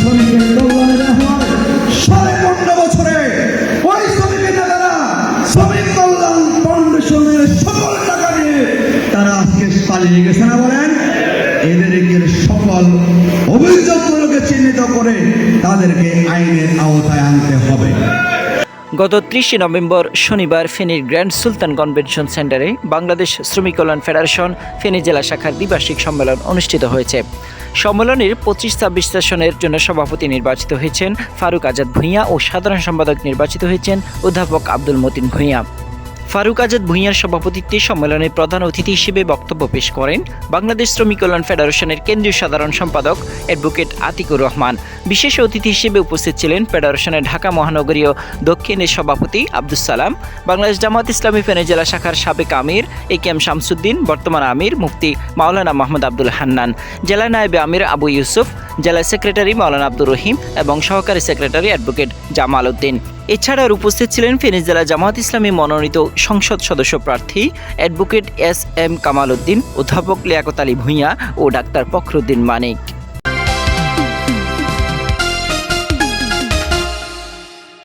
শ্রমিকের কল্যাণে না হয় 15.5 বছরে ওই শ্রমিকের নেতারা শ্রমিক কল্যাণ ফাউন্ডেশনের সকল টাকা নিয়ে তারা আজকে পালিয়ে গেছে না বলেন। এদেরকে সকল অভিযোগগুলোকে চিহ্নিত করে তাদেরকে আইনের আওতায় আনতে হবে। গত 30 নভেম্বর শনিবার ফেনীর গ্র্যান্ড সুলতান কনভেনশন সেন্টারে বাংলাদেশ শ্রমিক কল্যাণ ফেডারেশন ফেনী জেলা শাখার দ্বিবার্ষিক সম্মেলন অনুষ্ঠিত হয়েছে। সম্মেলনের 25-26 সেশনের জন্য সভাপতি নির্বাচিত হয়েছেন ফারুক আজাদ ভূঁইয়া ও সাধারণ সম্পাদক নির্বাচিত হয়েছেন অধ্যাপক আব্দুল মতিন ভূঁইয়া। ফারুক আজাদ ভূঁইয়ার সভাপতিত্বে সম্মেলনে প্রধান অতিথি হিসেবে বক্তব্য পেশ করেন বাংলাদেশ শ্রমিক কল্যাণ ফেডারেশনের কেন্দ্রীয় সাধারণ সম্পাদক অ্যাডভোকেট আতিকুর রহমান। বিশেষ অতিথি হিসেবে উপস্থিত ছিলেন ফেডারেশনের ঢাকা মহানগরীয় দক্ষিণের সভাপতি আব্দুস সালাম, বাংলাদেশ জামায়াত ইসলামী ফেনী জেলা শাখার সাবেক আমির একেএম শামসুদ্দিন, বর্তমান আমির মুফতি মাওলানা মাহমুদ আব্দুল হান্নান, জেলা নায়েবে আমির আবু ইউসুফ, জেলা সেক্রেটারি মাওলানা আব্দুর রহিম এবং সহকারী সেক্রেটারি অ্যাডভোকেট জামাল উদ্দিন। এছাড়াও উপস্থিত ছিলেন ফেনী জেলা জামায়াত ইসলামী মনোনীত সংসদ সদস্য প্রার্থী advocate S M Kamal Uddin, অধ্যাপক লিয়াকত আলী ভূঁইয়া ও ডাক্তার ফখরুদ্দিন মানিক।